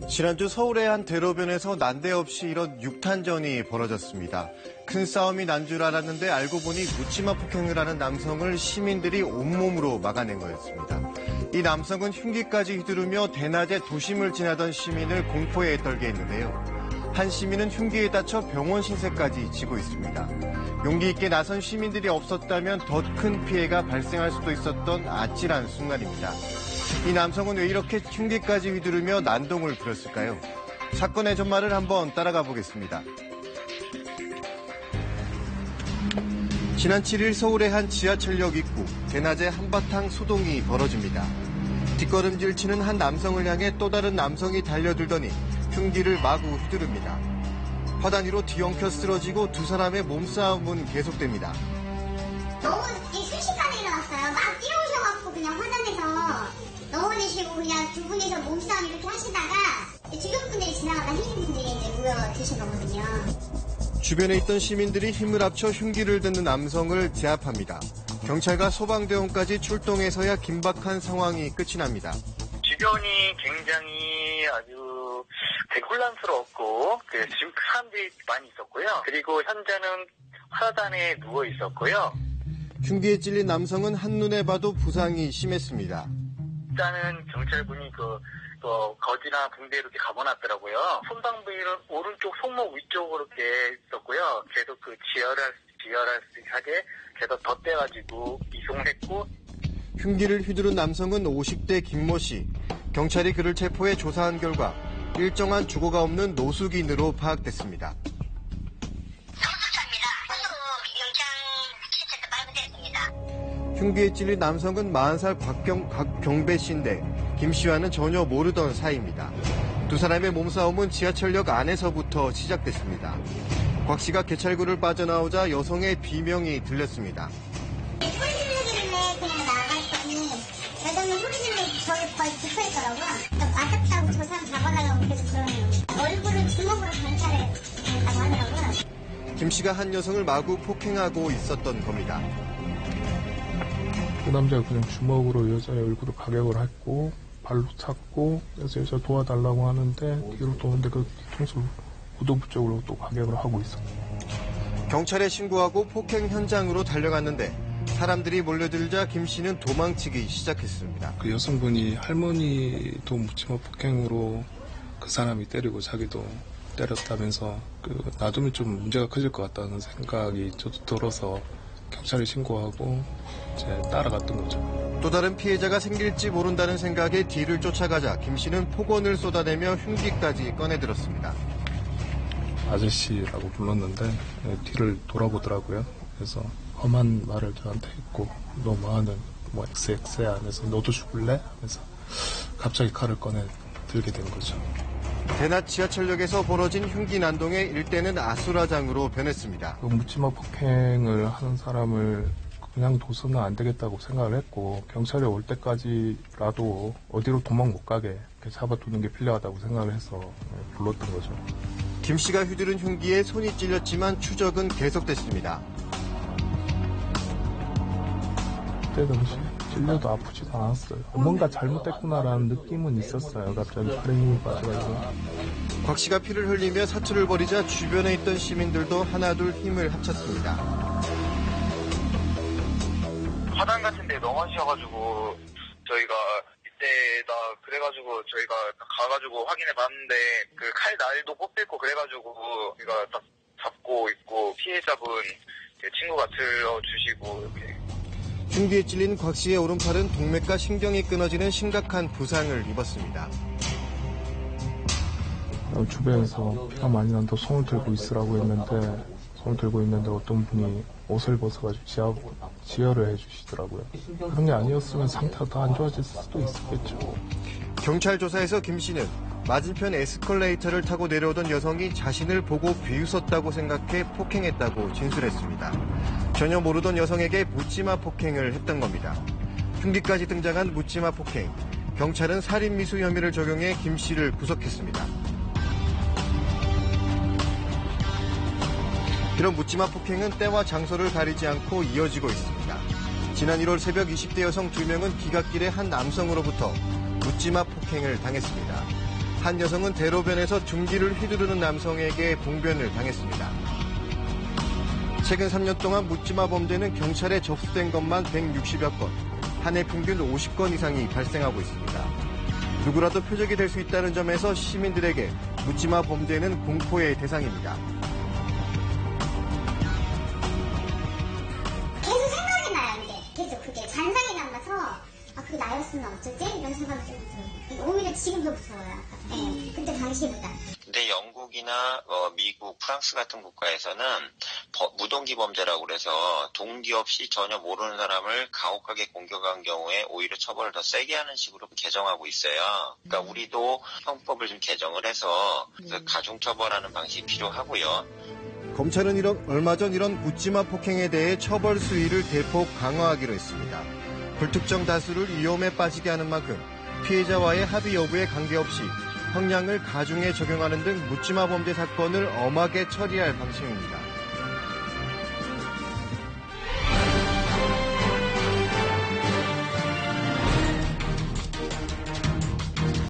지난주 서울의 한 대로변에서 난데없이 이런 육탄전이 벌어졌습니다. 큰 싸움이 난 줄 알았는데 알고 보니 묻지마 폭행을 하는 남성을 시민들이 온몸으로 막아낸 거였습니다. 이 남성은 흉기까지 휘두르며 대낮에 도심을 지나던 시민을 공포에 떨게 했는데요. 한 시민은 흉기에 다쳐 병원 신세까지 지고 있습니다. 용기 있게 나선 시민들이 없었다면 더 큰 피해가 발생할 수도 있었던 아찔한 순간입니다. 이 남성은 왜 이렇게 흉기까지 휘두르며 난동을 부렸을까요? 사건의 전말을 한번 따라가 보겠습니다. 지난 7일 서울의 한 지하철역 입구, 대낮에 한바탕 소동이 벌어집니다. 뒷걸음질 치는 한 남성을 향해 또 다른 남성이 달려들더니 흉기를 마구 휘두릅니다. 화단위로 뒤엉켜 쓰러지고 두 사람의 몸싸움은 계속됩니다. 너무 순식간에 일어났어요. 막 뛰어오셔갖고 그냥 화단에서 넘어지시고 그냥 두 분이서 몸싸움 이렇게 하시다가 주변 분들이 지나가다 힐링분들이 이제 모여드신 거거든요. 주변에 있던 시민들이 힘을 합쳐 흉기를 드는 남성을 제압합니다. 경찰과 소방대원까지 출동해서야 긴박한 상황이 끝이 납니다. 주변이 굉장히 아주 되게 혼란스러웠고 지금 사람들이 많이 있었고요. 그리고 현장은 화단에 누워 있었고요. 흉기에 찔린 남성은 한눈에 봐도 부상이 심했습니다. 일단은 경찰분이 거지나 붕대 이렇게 감아놨더라고요. 손방부위는 오른쪽 손목 위쪽으로 이렇게 있었고요. 계속 지혈하게 계속 덧대가지고 이송을 했고. 흉기를 휘두른 남성은 50대 김모 씨. 경찰이 그를 체포해 조사한 결과 일정한 주거가 없는 노숙인으로 파악됐습니다. 흉기에 찔린 남성은 40살 곽경배 씨인데 김 씨와는 전혀 모르던 사이입니다. 두 사람의 몸싸움은 지하철역 안에서부터 시작됐습니다. 곽 씨가 개찰구를 빠져나오자 여성의 비명이 들렸습니다. 소리 지르길래 그냥 나갔더니 여자는 소리 지르고 저를 거의 붙어있더라고요. 맞았다고 저 사람 잡아달라고 계속 그러네요. 얼굴을 주먹으로 경찰에 가고 하더라고요. 김 씨가 한 여성을 마구 폭행하고 있었던 겁니다. 그 남자가 그냥 주먹으로 여자의 얼굴을 가격을 했고 발로 찼고 그래서 여자 도와달라고 하는데 뒤로 도는데 그 뒤통수 구두부 쪽으로 또 가격을 하고 있었고. 경찰에 신고하고 폭행 현장으로 달려갔는데 사람들이 몰려들자 김 씨는 도망치기 시작했습니다. 그 여성분이 할머니도 묻지마 폭행으로 그 사람이 때리고 자기도 때렸다면서 놔두면 좀 문제가 커질 것 같다는 생각이 저도 들어서 경찰에 신고하고 이제 따라갔던 거죠. 또 다른 피해자가 생길지 모른다는 생각에 뒤를 쫓아가자 김 씨는 폭언을 쏟아내며 흉기까지 꺼내들었습니다. 아저씨라고 불렀는데 뒤를 돌아보더라고요. 그래서 험한 말을 저한테 했고 너 뭐하는 XX야 하면서 너도 죽을래? 하면서 갑자기 칼을 꺼내 들게 된 거죠. 대낮 지하철역에서 벌어진 흉기 난동에 일대는 아수라장으로 변했습니다. 묻지마 폭행을 하는 사람을 그냥 둬서는 안 되겠다고 생각을 했고 경찰이 올 때까지라도 어디로 도망 못 가게 잡아두는 게 필요하다고 생각을 해서 불렀던 거죠. 김 씨가 휘두른 흉기에 손이 찔렸지만 추적은 계속됐습니다. 그때 당시 찔려도 아프지도 않았어요. 뭔가 잘못됐구나라는 느낌은 있었어요. 갑자기 팔에 힘이 빠져가지고. 곽 씨가 피를 흘리며 사투를 벌이자 주변에 있던 시민들도 하나둘 힘을 합쳤습니다. 화단 같은 데 넘어지셔가지고 저희가 이때다 그래가지고 저희가 가가지고 확인해 봤는데 그 칼 날도 뽑혔고 그래가지고 우리가 딱 잡고 있고 피해자분 친구가 들어주시고 이렇게. 흉기에 찔린 곽 씨의 오른팔은 동맥과 신경이 끊어지는 심각한 부상을 입었습니다. 주변에서 피가 많이 난다고 손을 들고 있으라고 했는데 어떤 분이 옷을 벗어가지고 지혈을 해주시더라고요. 그런 게 아니었으면 상태가 더 안 좋아질 수도 있었겠죠. 경찰 조사에서 김 씨는 맞은편 에스컬레이터를 타고 내려오던 여성이 자신을 보고 비웃었다고 생각해 폭행했다고 진술했습니다. 전혀 모르던 여성에게 묻지마 폭행을 했던 겁니다. 흉기까지 등장한 묻지마 폭행. 경찰은 살인미수 혐의를 적용해 김 씨를 구속했습니다. 이런 묻지마 폭행은 때와 장소를 가리지 않고 이어지고 있습니다. 지난 1월 새벽 20대 여성 2명은 기갓길에 한 남성으로부터 묻지마 폭행을 당했습니다. 한 여성은 대로변에서 둥지를 휘두르는 남성에게 봉변을 당했습니다. 최근 3년 동안 묻지마 범죄는 경찰에 접수된 것만 160여 건, 한 해 평균 50건 이상이 발생하고 있습니다. 누구라도 표적이 될 수 있다는 점에서 시민들에게 묻지마 범죄는 공포의 대상입니다. 계속 생각이 나요, 이제. 계속 그게 잔상이 남아서, 그게 나였으면 어쩌지? 이런 생각이 좀 들어요. 오히려 지금도 무서워요. 네, 그때 당시보다. 근데 영국이나 미국, 프랑스 같은 국가에서는 무동기 범죄라고 그래서 동기 없이 전혀 모르는 사람을 가혹하게 공격한 경우에 오히려 처벌을 더 세게 하는 식으로 개정하고 있어요. 그러니까 우리도 형법을 좀 개정을 해서 가중처벌하는 방식이 필요하고요. 검찰은 얼마 전 이런 묻지마 폭행에 대해 처벌 수위를 대폭 강화하기로 했습니다. 불특정 다수를 위험에 빠지게 하는 만큼 피해자와의 합의 여부에 관계없이 형량을 가중해 적용하는 등 묻지마 범죄 사건을 엄하게 처리할 방침입니다.